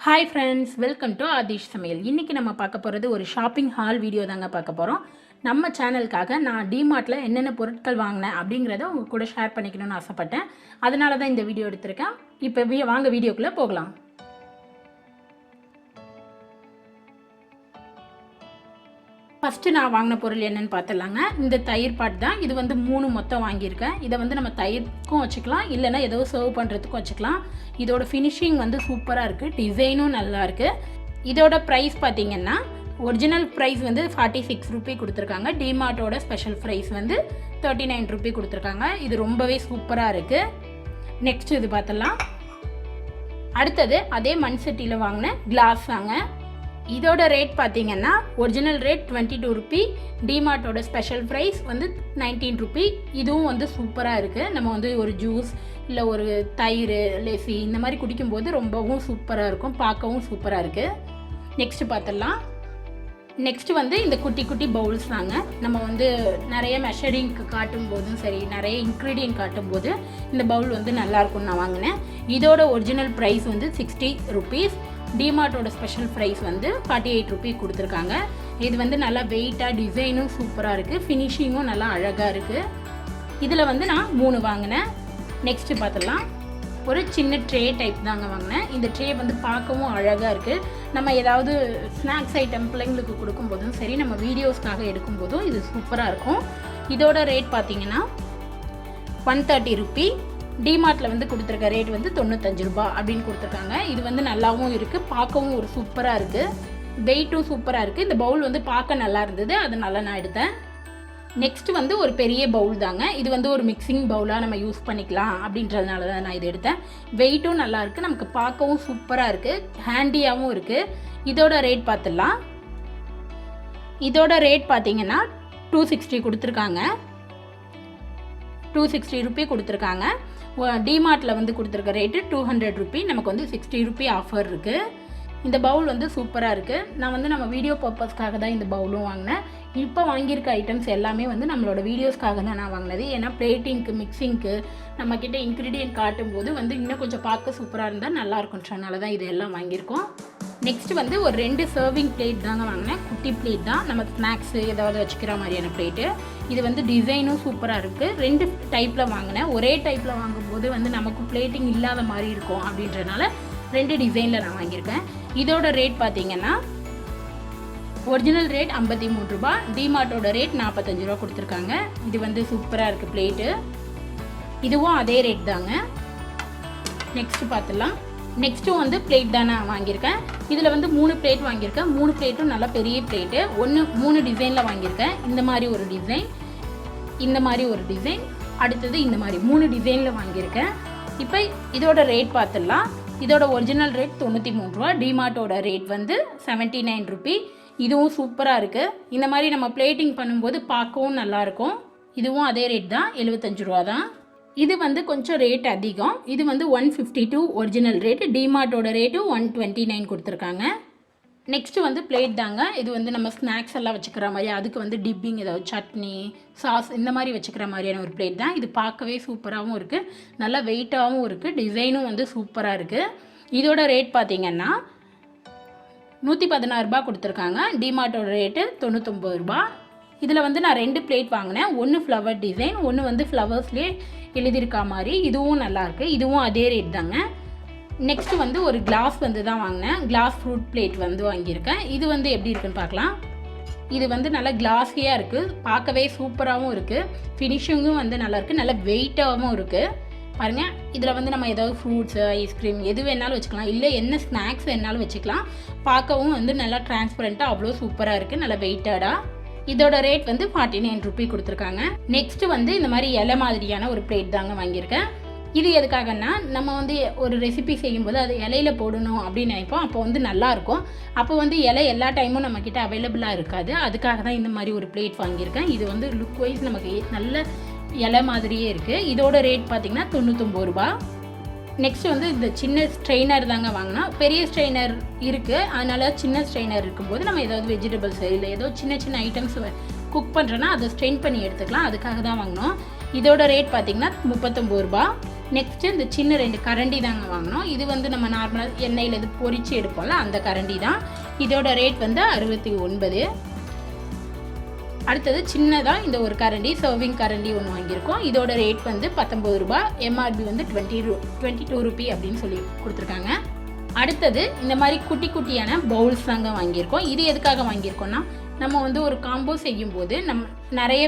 Hi friends, welcome to Aadish சமையல். இன்றைக்கி நம்ம பார்க்க போகிறது ஒரு ஷாப்பிங் ஹால் வீடியோ தாங்க பார்க்க போகிறோம். நம்ம சேனலுக்காக நான் டிமார்ட்டில் என்னென்ன பொருட்கள் வாங்கினேன் அப்படிங்கிறத உங்கள் கூட ஷேர் பண்ணிக்கணும்னு ஆசைப்பட்டேன். அதனால தான் இந்த வீடியோ எடுத்திருக்கேன். இப்போ வாங்க வீடியோக்குள்ளே போகலாம். ஃபஸ்ட்டு நான் வாங்கின பொருள் என்னென்னு பார்த்துடலாங்க. இந்த தயிர் பாட் தான். இது வந்து 3 மொத்தம் வாங்கியிருக்கேன். இதை வந்து நம்ம தயிர்க்கும் வச்சுக்கலாம், இல்லைனா ஏதோ சர்வ் பண்ணுறதுக்கும் வச்சுக்கலாம். இதோட ஃபினிஷிங் வந்து சூப்பராக இருக்குது, டிசைனும் நல்லா இருக்குது. இதோட ப்ரைஸ் பார்த்திங்கன்னா ஒரிஜினல் ப்ரைஸ் வந்து 46 ரூபி கொடுத்துருக்காங்க. டிமார்ட்டோட ஸ்பெஷல் ப்ரைஸ் வந்து 39 ரூபி கொடுத்துருக்காங்க. இது ரொம்பவே சூப்பராக இருக்குது. நெக்ஸ்ட் இது பார்த்துடலாம். அடுத்தது அதே மண் சட்டியில் வாங்கின கிளாஸ் தாங்க. இதோட ரேட் பார்த்திங்கன்னா ஒரிஜினல் ரேட் 22 ரூபி, டிமார்ட்டோட ஸ்பெஷல் ப்ரைஸ் வந்து 19 ரூபி. இதுவும் வந்து சூப்பராக இருக்குது. நம்ம வந்து ஒரு ஜூஸ் இல்லை ஒரு தயிர் லெசி இந்த மாதிரி குடிக்கும்போது ரொம்பவும் சூப்பராக இருக்கும், பார்க்கவும் சூப்பராக இருக்குது. நெக்ஸ்ட்டு பார்த்துடலாம். நெக்ஸ்ட்டு வந்து இந்த குட்டி குட்டி பவுல்ஸ் தாங்க. நம்ம வந்து நிறைய மெஷரிங்க்கு காட்டும் போதும் சரி, நிறைய இன்க்ரீடியன்ட் காட்டும் போது இந்த பவுல் வந்து நல்லாயிருக்கும்னு நான் வாங்கினேன். இதோட ஒரிஜினல் ப்ரைஸ் வந்து 60 ருபீஸ், டிமார்ட்டோட ஸ்பெஷல் ப்ரைஸ் வந்து 48 ரூபி கொடுத்துருக்காங்க. இது வந்து நல்லா வெயிட்டாக, டிசைனும் சூப்பராக இருக்குது, ஃபினிஷிங்கும் நல்லா அழகாக இருக்குது. இதில் வந்து நான் 3 வாங்கினேன். நெக்ஸ்ட்டு பார்த்துடலாம். ஒரு சின்ன ட்ரே டைப் தாங்க வாங்கினேன். இந்த ட்ரே வந்து பார்க்கவும் அழகாக இருக்குது. நம்ம ஏதாவது ஸ்நாக்ஸ் ஐட்டம் பிள்ளைங்களுக்கு கொடுக்கும்போதும் சரி, நம்ம வீடியோஸ்க்காக எடுக்கும்போதும் இது சூப்பராக இருக்கும். இதோட ரேட் பார்த்திங்கன்னா 130 ரூபி. டிமார்ட்டில் வந்து கொடுத்துருக்க ரேட் வந்து 95 ரூபா அப்படின்னு கொடுத்துருக்காங்க. இது வந்து நல்லாவும் இருக்குது, பார்க்கவும் ஒரு சூப்பராக இருக்குது, வெயிட்டும் சூப்பராக இருக்குது. இந்த பவுல் வந்து பார்க்க நல்லா இருந்தது, அதனால நான் எடுத்தேன். நெக்ஸ்ட்டு வந்து ஒரு பெரிய பவுல் தாங்க. இது வந்து ஒரு மிக்சிங் பவுலாக நம்ம யூஸ் பண்ணிக்கலாம் அப்படின்றதுனால தான் நான் இதை எடுத்தேன். வெயிட்டும் நல்லா இருக்குது, நமக்கு பார்க்கவும் சூப்பராக இருக்குது, ஹேண்டியாகவும் இருக்குது. இதோட ரேட் பார்த்துடலாம். இதோட ரேட் பார்த்திங்கன்னா 260 கொடுத்துருக்காங்க. 260 ரூபி கொடுத்துருக்காங்க. டிமார்ட்டில் வந்து கொடுத்துருக்க ரேட்டு 200 ரூபி. நமக்கு வந்து 60 ரூபி ஆஃபர் இருக்குது. இந்த பவுல் வந்து சூப்பராக இருக்குது. நான் வந்து நம்ம வீடியோ பர்பஸ்க்காக தான் இந்த பவுலும் வாங்கினேன். இப்போ வாங்கியிருக்க ஐட்டம்ஸ் எல்லாமே வந்து நம்மளோட வீடியோஸ்க்காக தான் நான் வாங்கினது. ஏன்னா பிளேட்டிங்க்கு, மிக்சிங்க்கு நம்மக்கிட்ட இன்க்ரீடியன்ட் காட்டும்போது வந்து இன்னும் கொஞ்சம் பார்க்க சூப்பராக இருந்தால் நல்லாயிருக்குன்றனால தான் இது எல்லாம் வாங்கியிருக்கோம். நெக்ஸ்ட்டு வந்து ஒரு 2 சர்விங் பிளேட் தாங்க வாங்கினேன். குட்டி பிளேட் தான், நம்ம ஸ்நாக்ஸு ஏதாவது வச்சுக்கிற மாதிரியான பிளேட்டு. இது வந்து டிசைனும் சூப்பராக இருக்குது. 2 டைப்பில் வாங்கினேன். ஒரே டைப்பில் வாங்கும்போது வந்து நமக்கு பிளேட்டிங் இல்லாத மாதிரி இருக்கும் அப்படின்றனால 2 டிசைனில் நான் வாங்கியிருக்கேன். இதோட ரேட் பார்த்திங்கன்னா ஒரிஜினல் ரேட் 53 ரூபா, டிமார்ட்டோட ரேட் 45 ரூபா கொடுத்துருக்காங்க. இது வந்து சூப்பராக இருக்குது பிளேட்டு. இதுவும் அதே ரேட் தாங்க. நெக்ஸ்ட்டு பார்த்துடலாம். நெக்ஸ்ட்டும் வந்து பிளேட் தான் நான் வாங்கியிருக்கேன். இதில் வந்து 3 பிளேட் வாங்கியிருக்கேன். 3 பிளேட்டும் நல்லா பெரிய பிளேட்டு. 3 டிசைனில் வாங்கியிருக்கேன். இந்த மாதிரி ஒரு டிசைன், இந்த மாதிரி ஒரு டிசைன், அடுத்தது இந்த மாதிரி 3 டிசைனில் வாங்கியிருக்கேன். இப்போ இதோட ரேட் பார்த்துடலாம். இதோட ஒரிஜினல் ரேட் 93 ரூபா, டிமார்ட்டோட ரேட் வந்து 79 ரூபி. இதுவும் சூப்பராக இருக்குது. இந்த மாதிரி நம்ம பிளேட்டிங் பண்ணும்போது பார்க்கவும் நல்லாயிருக்கும். இதுவும் அதே ரேட் தான், 75 ரூபா தான். இது வந்து கொஞ்சம் ரேட் அதிகம். இது வந்து 152 ஒரிஜினல் ரேட்டு, டிமார்ட்டோட ரேட்டு 129 கொடுத்துருக்காங்க. நெக்ஸ்ட்டு வந்து பிளேட் தாங்க. இது வந்து நம்ம ஸ்நாக்ஸ் எல்லாம் வச்சுக்கிற மாதிரி, அதுக்கு வந்து டிப்பிங் ஏதாவது சட்னி, சாஸ் இந்த மாதிரி வச்சுக்கிற மாதிரியான ஒரு பிளேட் தான். இது பார்க்கவே சூப்பராகவும் இருக்குது, நல்லா வெயிட்டாகவும் இருக்குது, டிசைனும் வந்து சூப்பராக இருக்குது. இதோட ரேட் பார்த்திங்கன்னா 116 ரூபா கொடுத்துருக்காங்க. டிமார்ட்டோட ரேட்டு 99 ரூபா. இதில் வந்து நான் 2 பிளேட் வாங்கினேன். ஒன்று ஃப்ளவர் டிசைன், ஒன்று வந்து ஃப்ளவர்ஸ்லேயே எழுதியிருக்கா மாதிரி. இதுவும் நல்லாயிருக்கு. இதுவும் அதே ரேட் தாங்க. நெக்ஸ்ட்டு வந்து ஒரு கிளாஸ் வந்து தான் வாங்கினேன். கிளாஸ் ஃப்ரூட் பிளேட் வந்து வாங்கியிருக்கேன். இது வந்து எப்படி இருக்குன்னு பார்க்கலாம். இது வந்து நல்லா கிளாஸியாக இருக்குது, பார்க்கவே சூப்பராகவும் இருக்குது, ஃபினிஷிங்கும் வந்து நல்லாயிருக்கு, நல்லா வெயிட்டாகவும் இருக்குது. பாருங்கள், இதில் வந்து நம்ம ஏதாவது ஃப்ரூட்ஸு, ஐஸ்கிரீம் எது வேணாலும் வச்சுக்கலாம், இல்லை என்ன ஸ்நாக்ஸ் வேணாலும் வச்சுக்கலாம். பார்க்கவும் வந்து நல்லா டிரான்ஸ்பரண்ட்டாக அவ்வளோ சூப்பராக இருக்குது, நல்லா வெயிட்டடாக. இதோட ரேட் வந்து 49 ரூபி கொடுத்துருக்காங்க. நெக்ஸ்ட்டு வந்து இந்த மாதிரி இலை மாதிரியான ஒரு பிளேட் தாங்க வாங்கியிருக்கேன். இது எதுக்காகன்னா, நம்ம வந்து ஒரு ரெசிபி செய்யும்போது அது இலையில போடணும் அப்படின்னு நினைப்போம். அப்போ வந்து நல்லாயிருக்கும். அப்போ வந்து இலை எல்லா டைமும் நம்மக்கிட்ட அவைலபிளாக இருக்காது. அதுக்காக தான் இந்த மாதிரி ஒரு பிளேட் வாங்கியிருக்கேன். இது வந்து லுக் வைஸ் நமக்கு நல்ல இலை மாதிரியே இருக்குது. இதோட ரேட் பார்த்திங்கன்னா 99 ரூபா. நெக்ஸ்ட் வந்து இந்த சின்ன ஸ்ட்ரெயினர் தாங்க வாங்கினா. பெரிய ஸ்ட்ரெயினர் இருக்குது, அதனால் சின்ன ஸ்ட்ரெயினர் இருக்கும்போது நம்ம ஏதாவது வெஜிடபிள்ஸ் இல்லை ஏதோ சின்ன சின்ன ஐட்டம்ஸ் குக் பண்ணுறோன்னா அதை ஸ்ட்ரெயின் பண்ணி எடுத்துக்கலாம். அதுக்காக தான் வாங்கினோம். இதோட ரேட் பார்த்திங்கன்னா 39 ரூபா. நெக்ஸ்ட்டு இந்த சின்ன 2 கரண்டி தாங்க வாங்கினோம். இது வந்து நம்ம நார்மலாக எண்ணெயில் இது பொரித்து எடுப்போம்ல அந்த கரண்டி தான். இதோட ரேட் வந்து 69. அடுத்தது சின்னதாக இந்த ஒரு கரண்டி சர்விங் கரண்டி ஒன்று வாங்கியிருக்கோம். இதோட ரேட் வந்து 19 ரூபாய். எம்ஆர்பி வந்து 22 ரூபி அப்படின்னு சொல்லி கொடுத்துருக்காங்க. அடுத்தது இந்த மாதிரி குட்டி குட்டியான பவுல்ஸ் தாங்க வாங்கியிருக்கோம். இது எதுக்காக வாங்கியிருக்கோன்னா நம்ம வந்து ஒரு காம்போ செய்யும்போது நம்ம நிறைய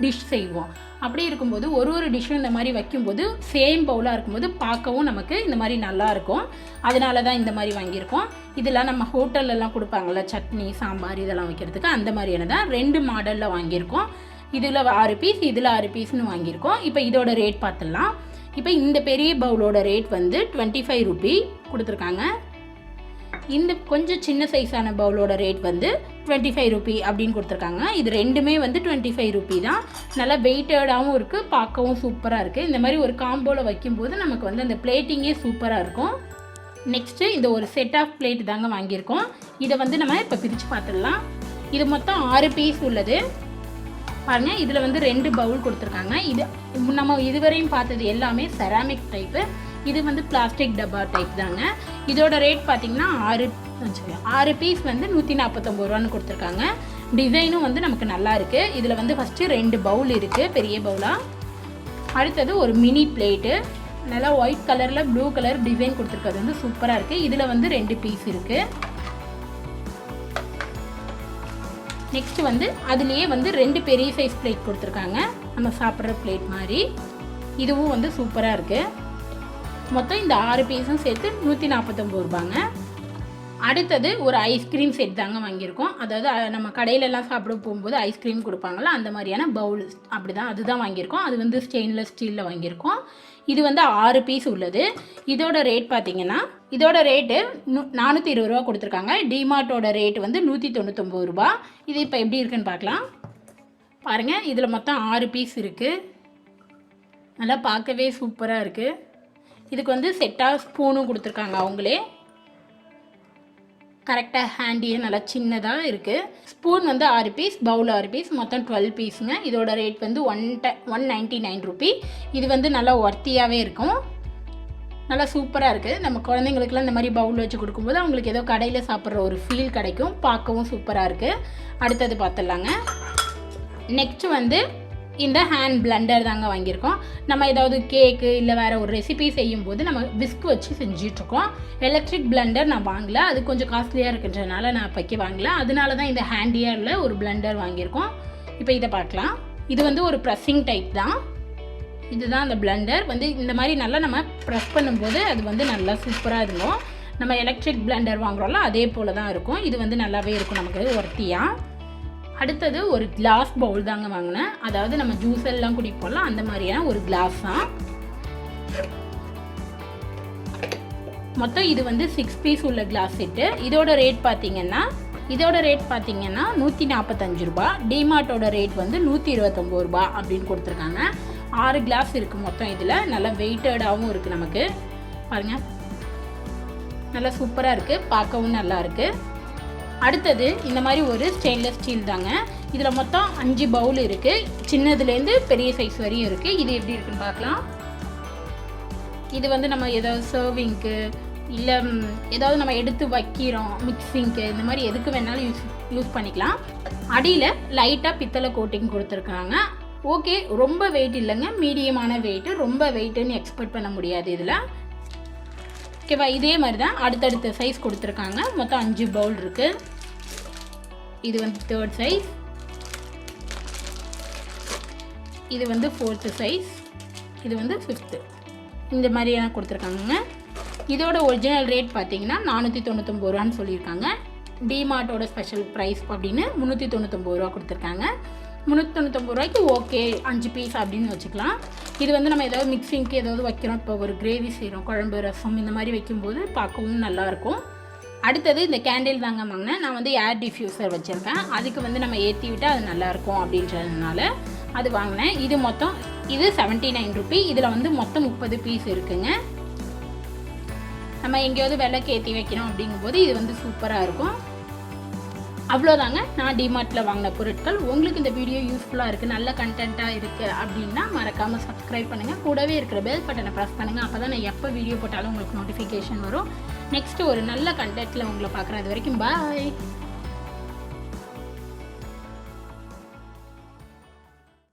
டிஷ் செய்வோம். அப்படி இருக்கும்போது ஒரு டிஷ்ஷும் இந்த மாதிரி வைக்கும்போது சேம் பவுலாக இருக்கும்போது பார்க்கவும் நமக்கு இந்த மாதிரி நல்லாயிருக்கும். அதனால தான் இந்த மாதிரி வாங்கியிருக்கோம். இதெல்லாம் நம்ம ஹோட்டல்லலாம் கொடுப்பாங்கள்ல சட்னி சாம்பார் இதெல்லாம் வைக்கிறதுக்கு அந்த மாதிரியான தான் 2 மாடலில் வாங்கியிருக்கோம். இதில் 6 பீஸ் இதில் 6 பீஸ்னு வாங்கியிருக்கோம். இப்போ இதோட ரேட் பார்த்துடலாம். இப்போ இந்த பெரிய பவுலோட ரேட் வந்து 25 ரூபி கொடுத்துருக்காங்க. இந்த கொஞ்சம் சின்ன சைஸான பவுலோட ரேட் வந்து 25 ரூபி அப்படின்னு கொடுத்துருக்காங்க. இது ரெண்டுமே வந்து 25 ரூபி தான். நல்லா வெயிட்டடாகவும் இருக்குது, பார்க்கவும் சூப்பராக இருக்குது. இந்த மாதிரி ஒரு காம்போவில் வைக்கும்போது நமக்கு வந்து அந்த பிளேட்டிங்கே சூப்பராக இருக்கும். நெக்ஸ்ட்டு இந்த ஒரு செட் ஆஃப் பிளேட் தாங்க வாங்கியிருக்கோம். இதை வந்து நம்ம இப்போ பிரித்து பார்த்துடலாம். இது மொத்தம் 6 பீஸ் உள்ளது பாருங்கள். இதில் வந்து 2 பவுல் கொடுத்துருக்காங்க. இது நம்ம இதுவரையும் பார்த்தது எல்லாமே செராமிக் டைப்பு. இது வந்து பிளாஸ்டிக் டப்பா டைப் தாங்க. இதோட ரேட் பார்த்திங்கன்னா 6 பீஸ் வந்து 149 ரூபான்னு கொடுத்துருக்காங்க. டிசைனும் வந்து நமக்கு நல்லா இருக்குது. இதில் வந்து ஃபஸ்ட்டு 2 பவுல் இருக்குது பெரிய பவுலாக. அடுத்தது ஒரு மினி பிளேட்டு நல்லா ஒயிட் கலரில் ப்ளூ கலர் டிசைன் கொடுத்துருக்கிறது வந்து சூப்பராக இருக்குது. இதில் வந்து 2 பீஸ் இருக்குது. நெக்ஸ்ட்டு வந்து அதுலேயே வந்து 2 பெரிய சைஸ் பிளேட் கொடுத்துருக்காங்க, நம்ம சாப்பிட்ற பிளேட் மாதிரி. இதுவும் வந்து சூப்பராக இருக்குது. மொத்தம் இந்த 6 பீஸும் சேர்த்து 149 ரூபாங்க. அடுத்தது ஒரு ஐஸ்கிரீம் செட் தாங்க வாங்கியிருக்கோம். அதாவது நம்ம கடையிலலாம் சாப்பிட போகும்போது ஐஸ்கிரீம் கொடுப்பாங்கள்ல அந்த மாதிரியான பவுல் அப்படி தான் அதுதான் வாங்கியிருக்கோம். அது வந்து ஸ்டெயின்லெஸ் ஸ்டீலில் வாங்கியிருக்கோம். இது வந்து 6 பீஸ் உள்ளது. இதோட ரேட் பார்த்திங்கன்னா இதோட ரேட்டு 420 ரூபா கொடுத்துருக்காங்க. டிமார்ட்டோட ரேட் வந்து 199 ரூபா. இது இப்போ எப்படி இருக்குன்னு பார்க்கலாம். பாருங்கள், இதில் மொத்தம் 6 பீஸ் இருக்குது. நல்லா பார்க்கவே சூப்பராக இருக்குது. இதுக்கு வந்து செட்டாக ஸ்பூனும் கொடுத்துருக்காங்க அவங்களே. கரெக்டாக ஹேண்டியே நல்லா சின்னதாக இருக்குது. ஸ்பூன் வந்து 6 பீஸ், பவுல் 6 பீஸ், மொத்தம் 12 பீஸுங்க. இதோட ரேட் வந்து 199 ரூபி. இது வந்து நல்லா ஒர்த்தியாகவே இருக்கும். நல்லா சூப்பராக இருக்குது. நம்ம குழந்தைங்களுக்குலாம் இந்த மாதிரி பவுல் வச்சு கொடுக்கும்போது அவங்களுக்கு ஏதோ கடையில் சாப்பிட்ற ஒரு ஃபீல் கிடைக்கும். பார்க்கவும் சூப்பராக இருக்குது. அடுத்தது பார்த்துடலாங்க. நெக்ஸ்ட்டு வந்து இந்த ஹேண்ட் பிளெண்டர் தாங்க வாங்கியிருக்கோம். நம்ம ஏதாவது கேக்கு இல்லை வேறு ஒரு ரெசிபி செய்யும்போது நம்ம விஸ்க் வச்சு செஞ்சிட்ருக்கோம். எலக்ட்ரிக் பிளெண்டர் நான் வாங்கலை, அது கொஞ்சம் காஸ்ட்லியாக இருக்குன்றதுனால நான் இப்போக்கி வாங்கலை. அதனால தான் இந்த ஹேண்டியாக ஒரு பிளெண்டர் வாங்கியிருக்கோம். இப்போ இதை பார்க்கலாம். இது வந்து ஒரு ப்ரெஸ்ஸிங் டைப் தான். இதுதான் அந்த பிளெண்டர் வந்து இந்த மாதிரி நல்லா நம்ம ப்ரெஸ் பண்ணும்போது அது வந்து நல்லா சூப்பராக இருக்கும். நம்ம எலக்ட்ரிக் பிளெண்டர் வாங்குகிறோம்ல அதே போல் தான் இருக்கும். இது வந்து நல்லாவே இருக்கும் நமக்கு ஒர்த்தியாக. அடுத்தது ஒரு கிளாஸ் பவுல் தாங்க வாங்கினேன். அதாவது நம்ம ஜூஸ் எல்லாம் குடிப்போம்ல அந்த மாதிரியான ஒரு கிளாஸ் தான். மொத்தம் இது வந்து 6 பீஸ் உள்ள கிளாஸ் செட்டு. இதோட ரேட் பார்த்தீங்கன்னா 145 ரூபா. டிமார்ட்டோட ரேட் வந்து 129 ரூபா அப்படின்னு கொடுத்துருக்காங்க. 6 கிளாஸ் இருக்குது மொத்தம். இதில் நல்லா வெயிட்டடாகவும் இருக்குது நமக்கு. பாருங்கள், நல்லா சூப்பராக இருக்குது, பார்க்கவும் நல்லா இருக்குது. அடுத்தது இந்த மாதிரி ஒரு ஸ்டெயின்லெஸ் ஸ்டீல் தாங்க. இதில் மொத்தம் 5 பவுல் இருக்குது. சின்னதுலேருந்து பெரிய சைஸ் வரையும் இருக்குது. இது எப்படி இருக்குன்னு பார்க்கலாம். இது வந்து நம்ம ஏதாவது சர்விங்க்கு இல்லை ஏதாவது நம்ம எடுத்து வைக்கிறோம் மிக்சிங்க்கு இந்த மாதிரி எதுக்கு வேணாலும் யூஸ் பண்ணிக்கலாம். அடியில் லைட்டாக பித்தளை கோட்டிங் கொடுத்துருக்காங்க. ஓகே, ரொம்ப வெயிட் இல்லைங்க, மீடியமான வெயிட்டு. ரொம்ப வெயிட்டுன்னு எக்ஸ்பெக்ட் பண்ண முடியாது இதில். ஓகேவா, இதே மாதிரி தான் அடுத்தடுத்த சைஸ் கொடுத்துருக்காங்க. மொத்தம் 5 பவுல் இருக்குது. இது வந்து 3rd சைஸ், இது வந்து 4th சைஸ், இது வந்து 5th. இந்த மாதிரியான கொடுத்துருக்காங்க. இதோட ஒரிஜினல் ரேட் பார்த்தீங்கன்னா 499 ரூபான்னு சொல்லியிருக்காங்க. டிமார்ட்டோட ஸ்பெஷல் ப்ரைஸ் அப்படின்னு 399 ரூபா கொடுத்துருக்காங்க. 399 ரூபாய்க்கு ஓகே, 5 பீஸ் அப்படின்னு வச்சுக்கலாம். இது வந்து நம்ம ஏதாவது மிக்சிங்க்கு ஏதாவது வைக்கிறோம், இப்போ ஒரு கிரேவி செய்கிறோம், குழம்பு ரசம் இந்த மாதிரி வைக்கும்போது பார்க்கவும் நல்லாயிருக்கும். அடுத்தது இந்த கேண்டில் தாங்க வாங்கினேன். நான் வந்து ஏர் டிஃப்யூசர் வச்சுருக்கேன். அதுக்கு வந்து நம்ம ஏற்றி விட்டால் அது நல்லாயிருக்கும் அப்படின்றதுனால அது வாங்கினேன். இது மொத்தம் இது 79 ரூபி. இதில் வந்து மொத்தம் 30 பீஸ் இருக்குங்க. நம்ம எங்கேயாவது விளக்கு ஏற்றி வைக்கணும் அப்படிங்கும்போது இது வந்து சூப்பராக இருக்கும். அவ்வளோதாங்க நான் டிமார்ட்டில் வாங்கின பொருட்கள். உங்களுக்கு இந்த வீடியோ யூஸ்ஃபுல்லாக இருக்குது, நல்ல கண்டென்ட்டாக இருக்குது அப்படின்னா மறக்காமல் சப்ஸ்கிரைப் பண்ணுங்கள். கூடவே இருக்கிற பெல் பட்டனை ப்ரெஸ் பண்ணுங்கள். அப்போ தான் நான் எப்போ வீடியோ போட்டாலும் உங்களுக்கு நோட்டிஃபிகேஷன் வரும். நெக்ஸ்ட்டு ஒரு நல்ல கண்டென்ட்டில் உங்களை பார்க்குறேன். அது வரைக்கும் பாய்.